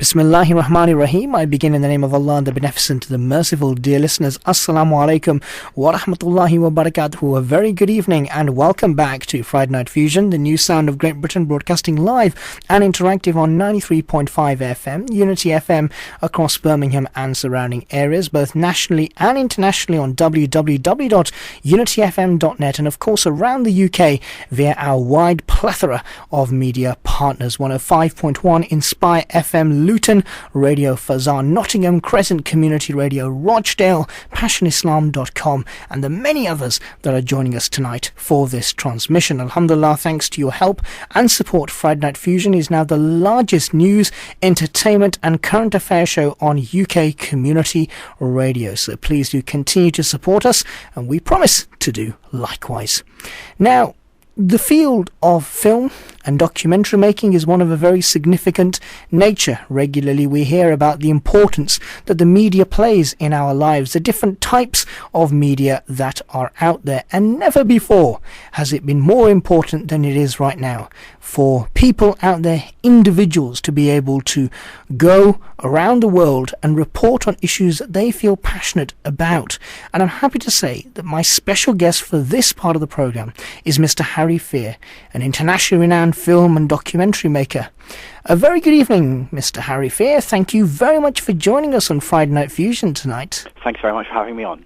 Bismillahir Rahmanir Rahim. I begin in the name of Allah, the Beneficent, the Merciful. Dear listeners, Assalamu alaikum wa rahmatullahi wa barakatuhu. A very good evening and welcome back to Friday Night Fusion, the new sound of Great Britain, broadcasting live and interactive on 93.5 FM, Unity FM across Birmingham and surrounding areas, both nationally and internationally on www.unityfm.net, and of course around the UK via our wide plethora of media partners. 105.1 Inspire FM Luton, Radio Fazan, Nottingham, Crescent Community Radio, Rochdale, PassionIslam.com, and the many others that are joining us tonight for this transmission. Alhamdulillah, thanks to your help and support, Friday Night Fusion is now the largest news, entertainment and current affairs show on UK community radio. So please do continue to support us, and we promise to do likewise. Now, the field of film and documentary making is one of a very significant nature. Regularly we hear about the importance that the media plays in our lives, the different types of media that are out there, and never before has it been more important than it is right now for people out there, individuals, to be able to go around the world and report on issues that they feel passionate about. And I'm happy to say that my special guest for this part of the program is Mr. Harry Fear, an internationally renowned film and documentary maker. A very good evening, Mr. Harry Fear. Thank you very much for joining us on Friday Night Fusion tonight. Thanks very much for having me on.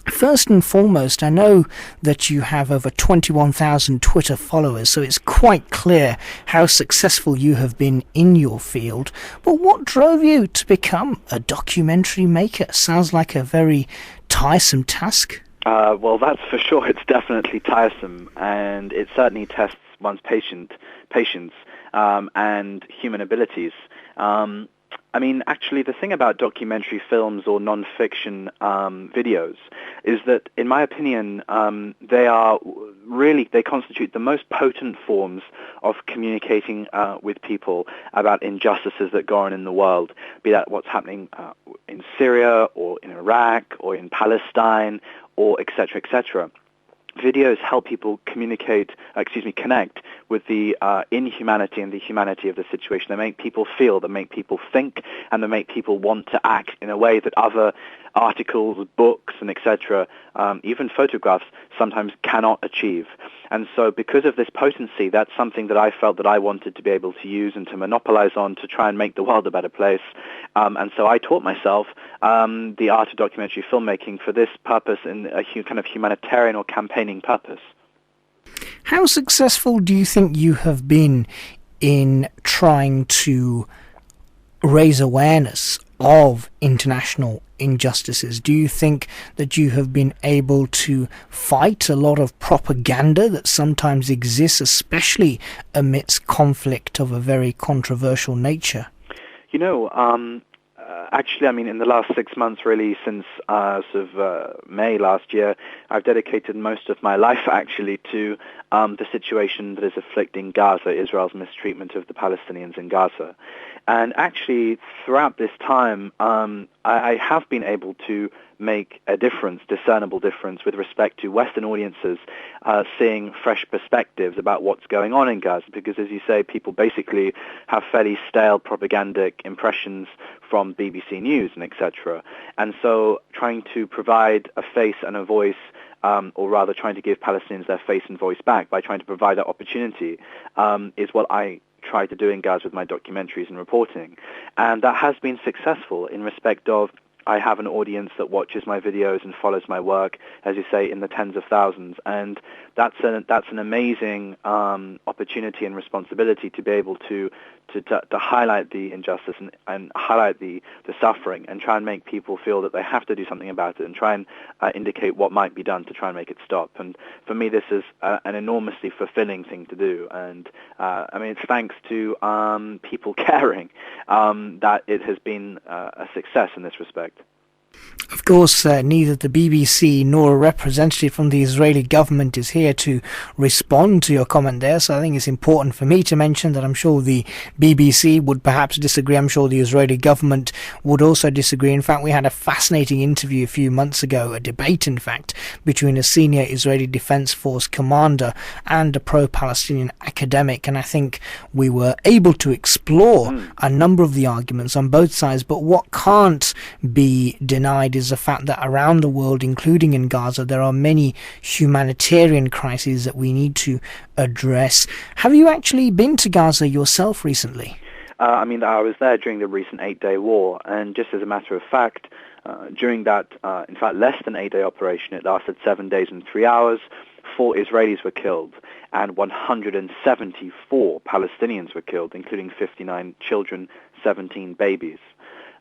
First and foremost, I know that you have over 21,000 Twitter followers, so it's quite clear how successful you have been in your field. But what drove you to become a documentary maker? Sounds like a very tiresome task. Well, that's for sure. It's definitely tiresome, and it certainly tests one's patience and human abilities. I mean, actually, the thing about documentary films or non-fiction videos is that, in my opinion, they constitute the most potent forms of communicating with people about injustices that go on in the world, be that what's happening in Syria or in Iraq or in Palestine or et cetera, et cetera. Videos help people connect with the inhumanity and the humanity of the situation. They make people feel, they make people think, and they make people want to act in a way that other articles, books, and etc., even photographs, sometimes cannot achieve. And so because of this potency, that's something that I felt that I wanted to be able to use and to monopolize on to try and make the world a better place. And so I taught myself the art of documentary filmmaking for this purpose, in a kind of humanitarian or campaigning purpose. How successful do you think you have been in trying to raise awareness of international injustices? Do you think that you have been able to fight a lot of propaganda that sometimes exists, especially amidst conflict of a very controversial nature? You know, actually, I mean, in the last 6 months, really, since May last year, I've dedicated most of my life, actually, to the situation that is afflicting Gaza, Israel's mistreatment of the Palestinians in Gaza. And actually, throughout this time, I have been able to make a difference, discernible difference, with respect to Western audiences seeing fresh perspectives about what's going on in Gaza, because, as you say, people basically have fairly stale propagandic impressions from BBC News and etc. And so trying to provide a face and a voice, or rather trying to give Palestinians their face and voice back by trying to provide that opportunity, is what I try to do in Gaza with my documentaries and reporting. And that has been successful in respect of I have an audience that watches my videos and follows my work, as you say, in the tens of thousands. And that's an amazing opportunity and responsibility to be able to highlight the injustice and highlight the suffering and try and make people feel that they have to do something about it and try and indicate what might be done to try and make it stop. And for me, this is an enormously fulfilling thing to do. And I mean, it's thanks to people caring that it has been a success in this respect. Of course, neither the BBC nor a representative from the Israeli government is here to respond to your comment there, so I think it's important for me to mention that I'm sure the BBC would perhaps disagree. I'm sure the Israeli government would also disagree. In fact, we had a fascinating interview a few months ago, a debate in fact, between a senior Israeli Defense Force commander and a pro-Palestinian academic, and I think we were able to explore a number of the arguments on both sides, but what can't be denied is the fact that around the world, including in Gaza, there are many humanitarian crises that we need to address. Have you actually been to Gaza yourself recently? I was there during the recent 8-day war, and just as a matter of fact, during that, in fact, less than 8-day operation, it lasted 7 days and 3 hours, 4 Israelis were killed, and 174 Palestinians were killed, including 59 children, 17 babies.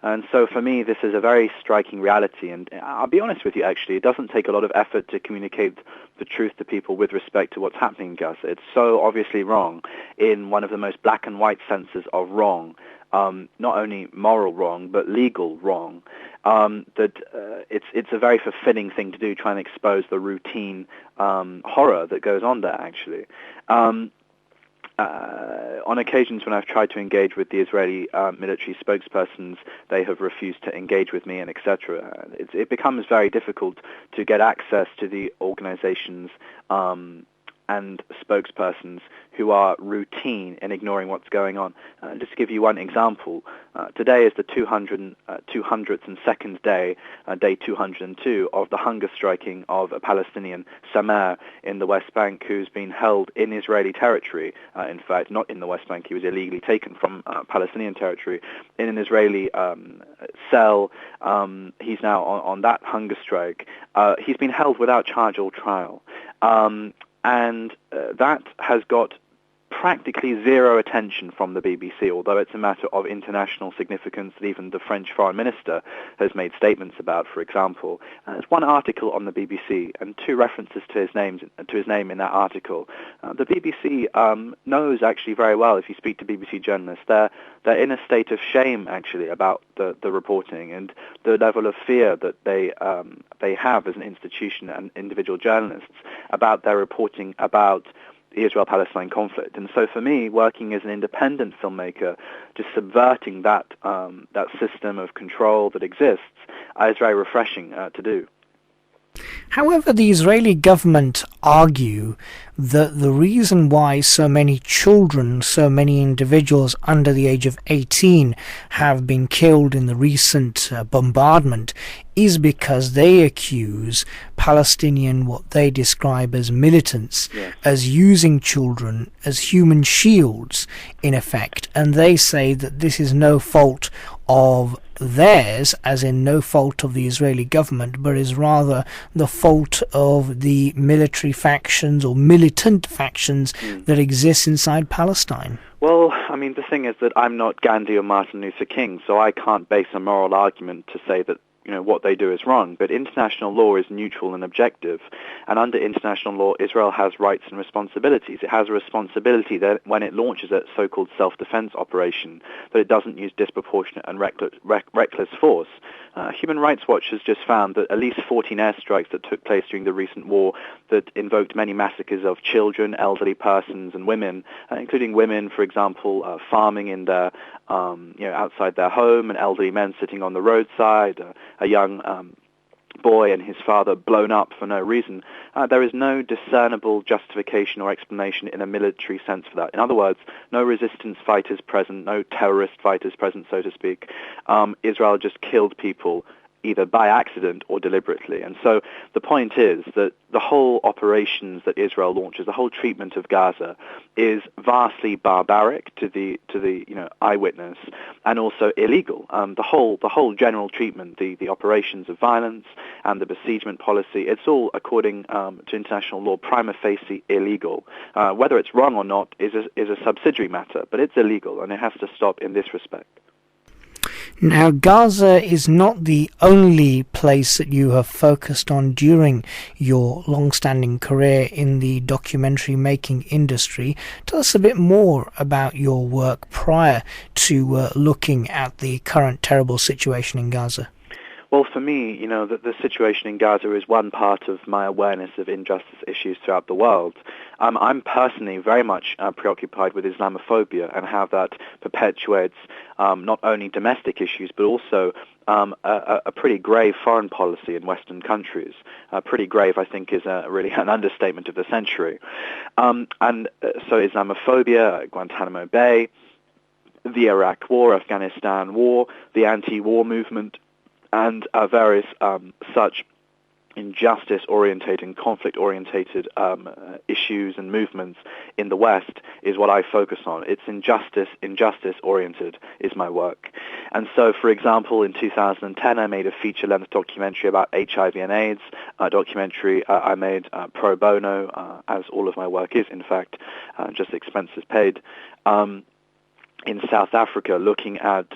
And so for me, this is a very striking reality. And I'll be honest with you, actually, it doesn't take a lot of effort to communicate the truth to people with respect to what's happening in Gaza. It's so obviously wrong in one of the most black and white senses of wrong, not only moral wrong, but legal wrong, that it's a very fulfilling thing to do, try and expose the routine horror that goes on there, actually. On occasions when I've tried to engage with the Israeli military spokespersons, they have refused to engage with me, and etc. It becomes very difficult to get access to the organizations and spokespersons who are routine in ignoring what's going on. Just to give you one example, today is the 202nd day, day 202, of the hunger striking of a Palestinian, Samer, in the West Bank, who's been held in Israeli territory. In fact, not in the West Bank, he was illegally taken from Palestinian territory, in an Israeli cell. He's now on that hunger strike. He's been held without charge or trial. And that has got practically zero attention from the BBC, although it's a matter of international significance that even the French foreign minister has made statements about, for example. There's one article on the BBC and 2 references to his name in that article. The BBC knows actually very well, if you speak to BBC journalists, they're in a state of shame actually about the reporting and the level of fear that they have as an institution and individual journalists about their reporting about the Israel-Palestine conflict. And so for me, working as an independent filmmaker, just subverting that system of control that exists is very refreshing to do. However, the Israeli government argue that the reason why so many children, so many individuals under the age of 18 have been killed in the recent bombardment is because they accuse Palestinian, what they describe as militants, as using children as human shields, in effect. And they say that this is no fault of theirs, as in no fault of the Israeli government, but is rather the fault of the military factions or militant factions that exist inside Palestine. Well, the thing is that I'm not Gandhi or Martin Luther King, so I can't base a moral argument to say that what they do is wrong. But international law is neutral and objective, and under international law, Israel has rights and responsibilities. It has a responsibility that when it launches a so-called self-defense operation, that it doesn't use disproportionate and reckless force. Human Rights Watch has just found that at least 14 airstrikes that took place during the recent war that invoked many massacres of children, elderly persons, and women, including women, for example, farming in their outside their home, and elderly men sitting on the roadside, a young boy and his father blown up for no reason. There is no discernible justification or explanation in a military sense for that. In other words, no resistance fighters present, no terrorist fighters present, so to speak. Israel just killed people either by accident or deliberately. And so the point is that the whole operations that Israel launches, the whole treatment of Gaza, is vastly barbaric to the eyewitness, and also illegal. The whole general treatment, the operations of violence and the besiegement policy, it's all, according to international law, prima facie illegal. Whether it's wrong or not is a subsidiary matter, but it's illegal, and it has to stop in this respect. Now, Gaza is not the only place that you have focused on during your long-standing career in the documentary making industry. Tell us a bit more about your work prior to looking at the current terrible situation in Gaza. Well, for me, the situation in Gaza is one part of my awareness of injustice issues throughout the world. I'm personally very much preoccupied with Islamophobia and how that perpetuates not only domestic issues but also a pretty grave foreign policy in Western countries. Pretty grave, I think, is really an understatement of the century. So Islamophobia, Guantanamo Bay, the Iraq War, Afghanistan War, the anti-war movement, and various such injustice-orientated and conflict-orientated issues and movements in the West is what I focus on. It's injustice-oriented is my work. And so, for example, in 2010, I made a feature-length documentary about HIV and AIDS, a documentary I made pro bono, as all of my work is, in fact, just expenses paid, in South Africa, looking at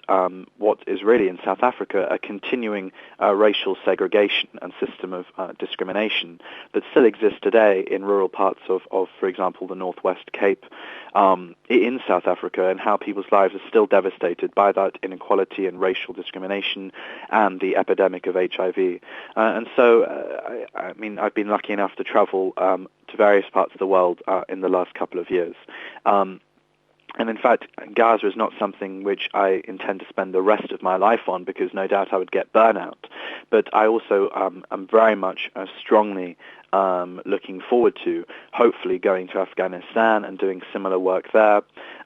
what is really in South Africa a continuing racial segregation and system of discrimination that still exists today in rural parts of, for example, the Northwest Cape in South Africa, and how people's lives are still devastated by that inequality and racial discrimination and the epidemic of HIV. And so, I've been lucky enough to travel to various parts of the world in the last couple of years. And in fact, Gaza is not something which I intend to spend the rest of my life on, because no doubt I would get burnout. But I also am very much strongly looking forward to hopefully going to Afghanistan and doing similar work there,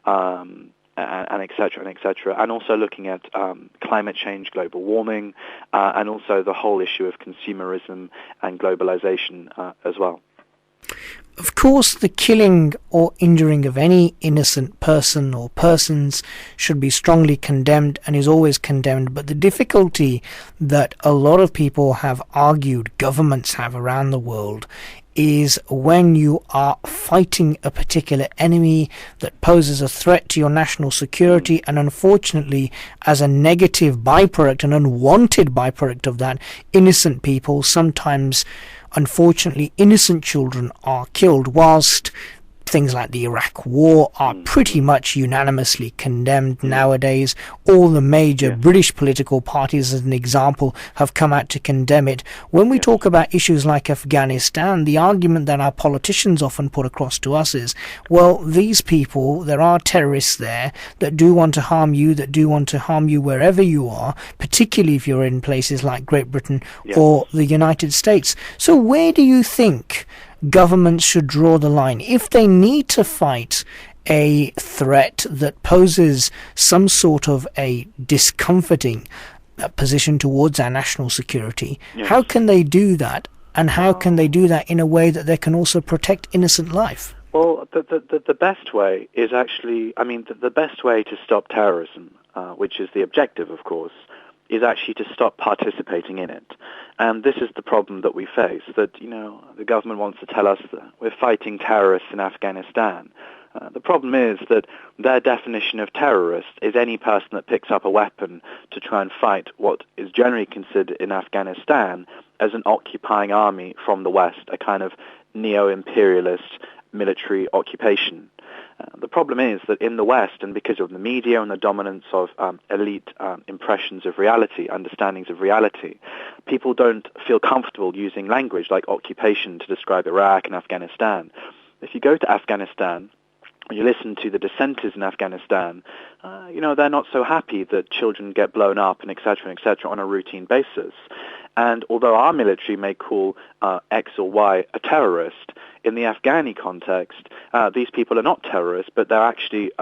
and et cetera, and et cetera. And also looking at climate change, global warming, and also the whole issue of consumerism and globalization as well. Of course, the killing or injuring of any innocent person or persons should be strongly condemned and is always condemned. But the difficulty that a lot of people have argued, governments have around the world, is when you are fighting a particular enemy that poses a threat to your national security, and unfortunately, as a negative byproduct, an unwanted byproduct of that, innocent people, sometimes unfortunately innocent children, are killed, whilst things like the Iraq War are pretty much unanimously condemned nowadays. All the major British political parties, as an example, have come out to condemn it. When we talk about issues like Afghanistan, the argument that our politicians often put across to us is, well, these people, there are terrorists there that do want to harm you, wherever you are, particularly if you're in places like Great Britain or the United States. So where do you think governments should draw the line? If they need to fight a threat that poses some sort of a discomforting position towards our national security, how can they do that? And how can they do that in a way that they can also protect innocent life? Well, the best way is actually, the best way to stop terrorism, which is the objective, of course, is actually to stop participating in it. And this is the problem that we face, that, the government wants to tell us that we're fighting terrorists in Afghanistan. The problem is that their definition of terrorist is any person that picks up a weapon to try and fight what is generally considered in Afghanistan as an occupying army from the West, a kind of neo-imperialist military occupation. The problem is that in the West, and because of the media and the dominance of elite impressions of reality, understandings of reality, people don't feel comfortable using language like occupation to describe Iraq and Afghanistan. If you go to Afghanistan, you listen to the dissenters in Afghanistan, they're not so happy that children get blown up and et cetera, on a routine basis. And although our military may call X or Y a terrorist, in the Afghani context, these people are not terrorists, but they're actually,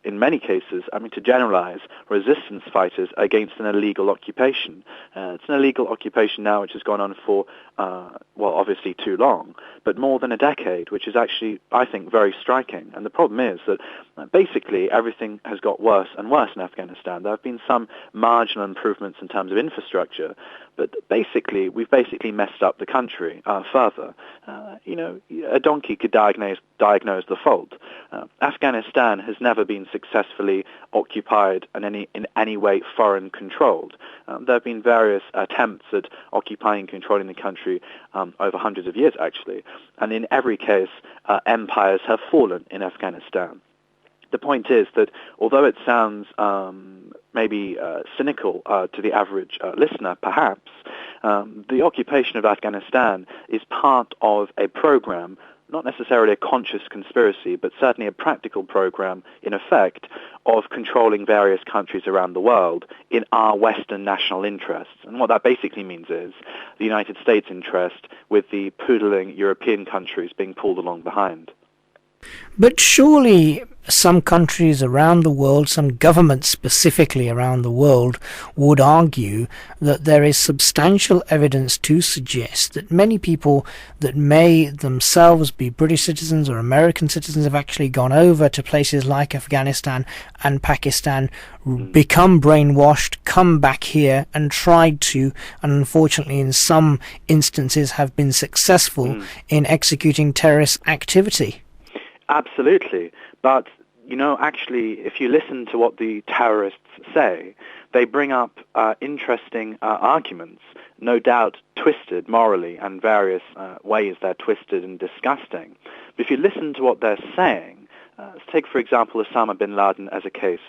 in many cases, to generalize, resistance fighters against an illegal occupation. It's an illegal occupation now which has gone on for, obviously too long, but more than a decade, which is actually, I think, very striking. And the problem is that basically everything has got worse and worse in Afghanistan. There have been some marginal improvements in terms of infrastructure, but we've basically messed up the country further. A donkey could diagnose the fault. Afghanistan has never been successfully occupied and in any way foreign controlled. There have been various attempts at occupying and controlling the country over hundreds of years, actually, and in every case, empires have fallen in Afghanistan. The point is that although it sounds maybe cynical to the average listener, perhaps, the occupation of Afghanistan is part of a program, not necessarily a conscious conspiracy, but certainly a practical program, in effect, of controlling various countries around the world in our Western national interests. And what that basically means is the United States interest with the poodling European countries being pulled along behind. But surely some countries around the world, some governments specifically around the world, would argue that there is substantial evidence to suggest that many people that may themselves be British citizens or American citizens have actually gone over to places like Afghanistan and Pakistan, become brainwashed, come back here and tried to, and unfortunately in some instances have been successful in executing terrorist activity. Absolutely. But, actually, if you listen to what the terrorists say, they bring up interesting arguments, no doubt twisted morally, and various ways they're twisted and disgusting. But if you listen to what they're saying, let's take, for example, Osama bin Laden as a case.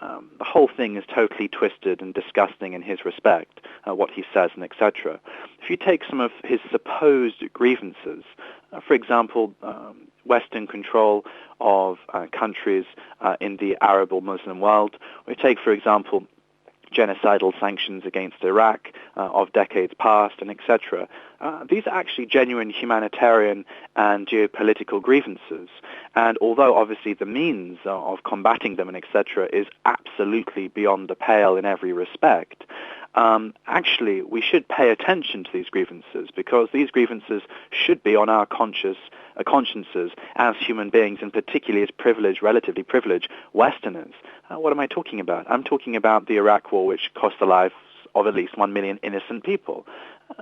The whole thing is totally twisted and disgusting in his respect, what he says and etc. If you take some of his supposed grievances, for example, Western control of countries in the Arab or Muslim world, or take, for example, genocidal sanctions against Iraq of decades past, and etc. These are actually genuine humanitarian and geopolitical grievances. And although obviously the means of combating them and etc. is absolutely beyond the pale in every respect, actually we should pay attention to these grievances, because these grievances should be on our consciences as human beings, and particularly as relatively privileged Westerners. What am I talking about? I'm talking about the Iraq war, which cost the lives of at least 1 million innocent people.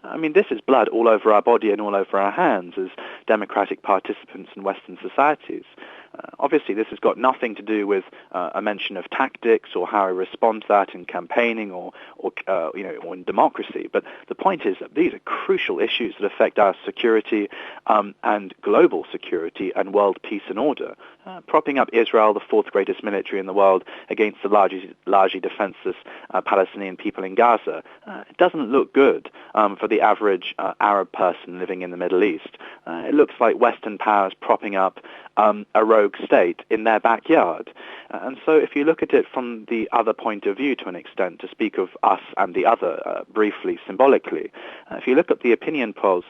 I mean, this is blood all over our body and all over our hands as democratic participants in Western societies. Obviously, this has got nothing to do with a mention of tactics or how I respond to that in campaigning or in democracy. But the point is that these are crucial issues that affect our security and global security and world peace and order. Propping up Israel, the fourth greatest military in the world, against the largely defenseless Palestinian people in Gaza, it doesn't look good for the average Arab person living in the Middle East. It looks like Western powers propping up a rogue state in their backyard. And so if you look at it from the other point of view to an extent, to speak of us and the other briefly, symbolically, if you look at the opinion polls,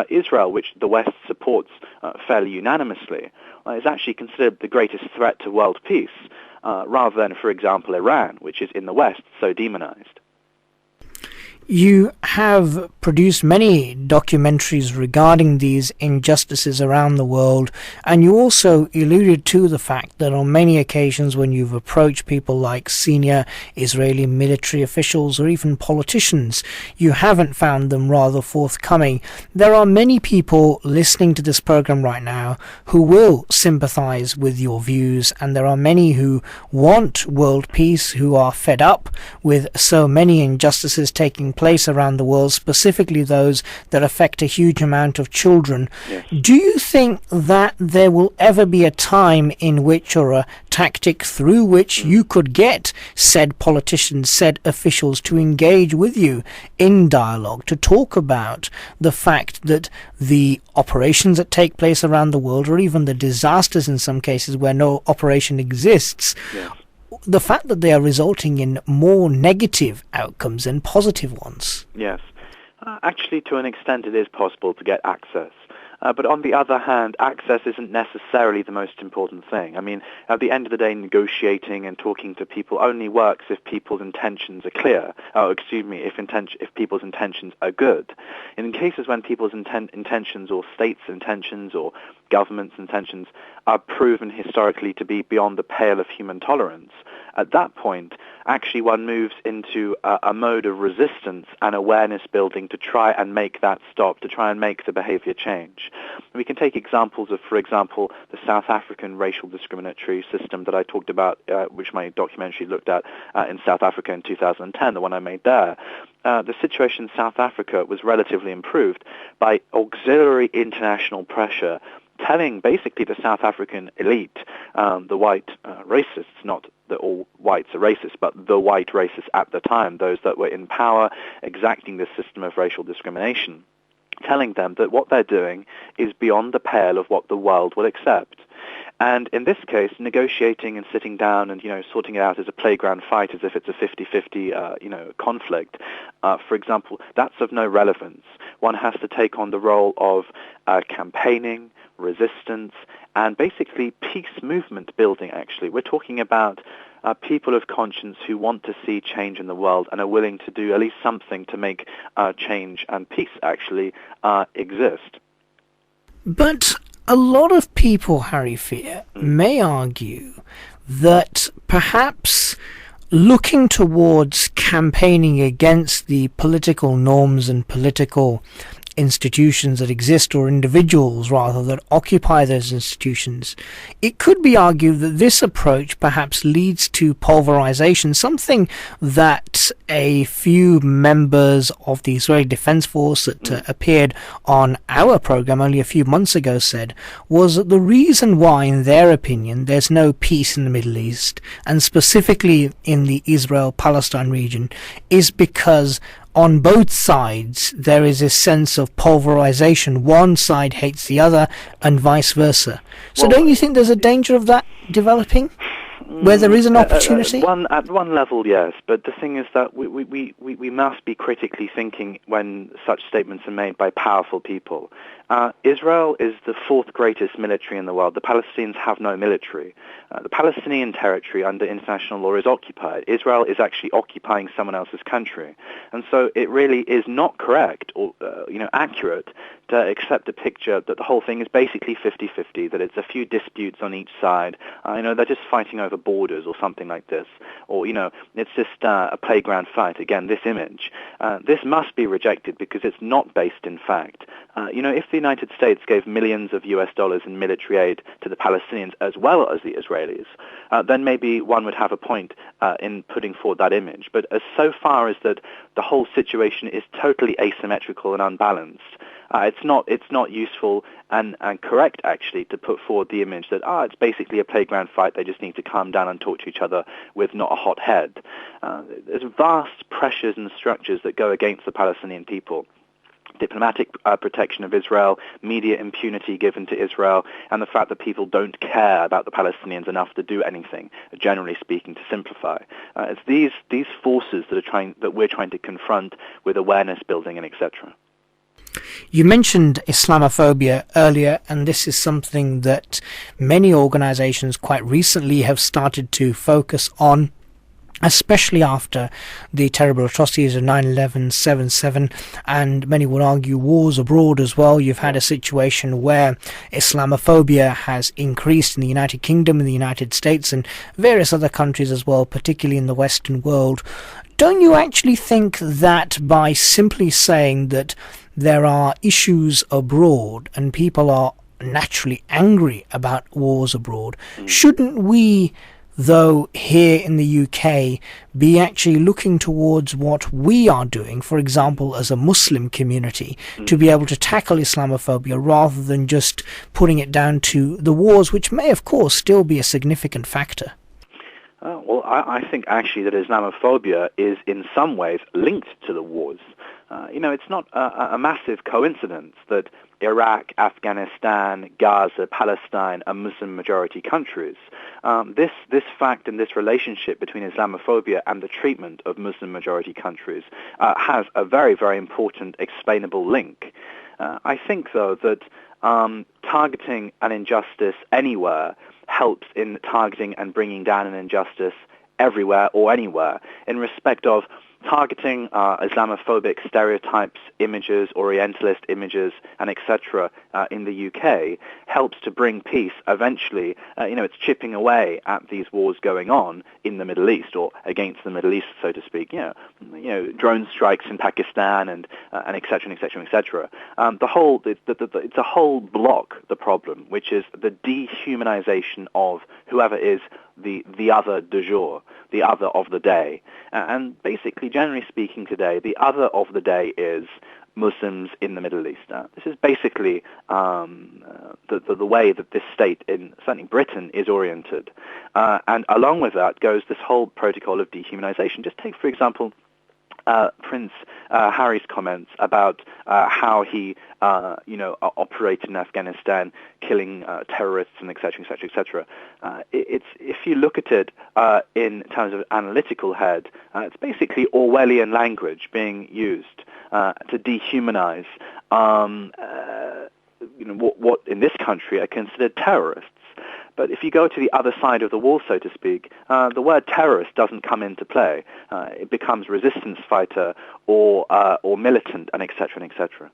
Israel, which the West supports fairly unanimously, is actually considered the greatest threat to world peace, rather than, for example, Iran, which is in the West so demonized. You have produced many documentaries regarding these injustices around the world, and you also alluded to the fact that on many occasions when you've approached people like senior Israeli military officials or even politicians, you haven't found them rather forthcoming. There are many people listening to this program right now who will sympathize with your views, and there are many who want world peace, who are fed up with so many injustices taking place around the world, specifically those that affect a huge amount of children. Yes. Do you think that there will ever be a time in which, or a tactic through which, you could get said politicians, said officials to engage with you in dialogue, to talk about the fact that the operations that take place around the world, or even the disasters in some cases where no operation exists, Yes. the fact that they are resulting in more negative outcomes than positive ones? Yes. Actually, to an extent, it is possible to get access. But on the other hand, access isn't necessarily the most important thing. I mean, at the end of the day, negotiating and talking to people only works if people's intentions are clear. If people's intentions are good. In cases when people's intentions, or states' intentions, or governments' intentions are proven historically to be beyond the pale of human tolerance, at that point, actually one moves into a mode of resistance and awareness building to try and make that stop, to try and make the behavior change. We can take examples of, for example, the South African racial discriminatory system that I talked about, which my documentary looked at in South Africa in 2010, the one I made there. The situation in South Africa was relatively improved by auxiliary international pressure telling basically the South African elite, the white racists, not that all whites are racist, but the white racists at the time, those that were in power, exacting this system of racial discrimination, telling them that what they're doing is beyond the pale of what the world will accept. And in this case, negotiating and sitting down and, sorting it out as a playground fight as if it's a 50-50, conflict, for example, that's of no relevance. One has to take on the role of campaigning, resistance, and basically peace movement building, actually. We're talking about people of conscience who want to see change in the world and are willing to do at least something to make change and peace actually exist. But a lot of people, Harry Fear, may argue that perhaps looking towards campaigning against the political norms and political institutions that exist, or individuals rather that occupy those institutions, it could be argued that this approach perhaps leads to pulverization, something that a few members of the Israeli Defense Force that appeared on our program only a few months ago said was that the reason why, in their opinion, there's no peace in the Middle East, and specifically in the Israel-Palestine region, is because on both sides there is a sense of pulverization. One side hates the other and vice versa. So don't you think there's a danger of that developing, where there is an opportunity? At one level, yes, but the thing is that we must be critically thinking when such statements are made by powerful people. Israel is the fourth greatest military in the world. The Palestinians have no military. The Palestinian territory under international law is occupied. Israel is actually occupying someone else's country. And so it really is not correct or accurate to accept the picture that the whole thing is basically 50-50, that it's a few disputes on each side. They're just fighting over borders or something like this. Or, it's just a playground fight. Again, this image. This must be rejected because it's not based in fact. If the United States gave millions of US dollars in military aid to the Palestinians as well as the Israelis, then maybe one would have a point in putting forward that image. But as so far as that the whole situation is totally asymmetrical and unbalanced, it's not useful and correct, actually, to put forward the image that, it's basically a playground fight, they just need to calm down and talk to each other with not a hot head. There's vast pressures and structures that go against the Palestinian people. Diplomatic protection of Israel, media impunity given to Israel, and the fact that people don't care about the Palestinians enough to do anything, generally speaking, to simplify. It's these forces that we're trying to confront with awareness building and etc. You mentioned Islamophobia earlier, and this is something that many organizations quite recently have started to focus on, especially after the terrible atrocities of 9/11, 7/7, and many would argue wars abroad as well. You've had a situation where Islamophobia has increased in the United Kingdom, in the United States, and various other countries as well, particularly in the Western world. Don't you actually think that by simply saying that there are issues abroad and people are naturally angry about wars abroad, shouldn't we, though, here in the UK, be actually looking towards what we are doing, for example, as a Muslim community, to be able to tackle Islamophobia rather than just putting it down to the wars, which may, of course, still be a significant factor? Well, I think actually that Islamophobia is in some ways linked to the wars. It's not a massive coincidence that Iraq, Afghanistan, Gaza, Palestine are Muslim-majority countries. This fact and this relationship between Islamophobia and the treatment of Muslim-majority countries has a very, very important explainable link. I think, though, that targeting an injustice anywhere helps in targeting and bringing down an injustice everywhere or anywhere, in respect of targeting Islamophobic stereotypes, images, Orientalist images, and etc. In the UK helps to bring peace. Eventually, it's chipping away at these wars going on in the Middle East, or against the Middle East, so to speak. Drone strikes in Pakistan and etc. and etc. and etc. It's a whole block. The problem, which is the dehumanization of whoever is the other du jour, the other of the day. And basically, generally speaking today, the other of the day is Muslims in the Middle East. This is basically the way that this state, in certainly Britain, is oriented. And along with that goes this whole protocol of dehumanization. Just take, for example, Prince Harry's comments about how he, operated in Afghanistan, killing terrorists and et cetera, et cetera, et cetera. It's, if you look at it in terms of analytical head, it's basically Orwellian language being used to dehumanize what in this country are considered terrorists. But if you go to the other side of the wall, so to speak, the word terrorist doesn't come into play. It becomes resistance fighter or militant, and et cetera, and et cetera.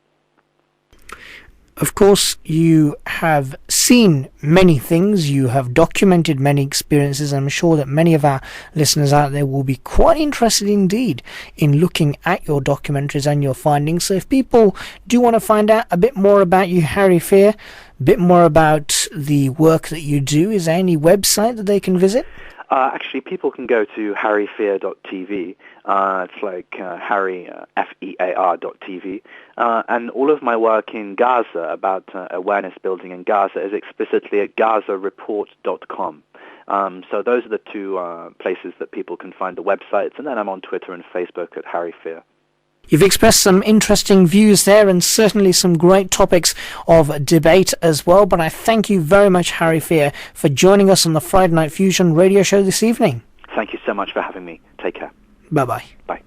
Of course, you have seen many things, you have documented many experiences. I'm sure that many of our listeners out there will be quite interested indeed in looking at your documentaries and your findings. So if people do want to find out a bit more about you, Harry Fear, a bit more about the work that you do, is there any website that they can visit? Actually, people can go to harryfear.tv. It's like Harry, Fear.tv. And all of my work in Gaza about awareness building in Gaza is explicitly at gazareport.com. So those are the two places that people can find the websites. And then I'm on Twitter and Facebook at Harry Fear. You've expressed some interesting views there and certainly some great topics of debate as well. But I thank you very much, Harry Fear, for joining us on the Friday Night Fusion radio show this evening. Thank you so much for having me. Take care. Bye-bye. Bye.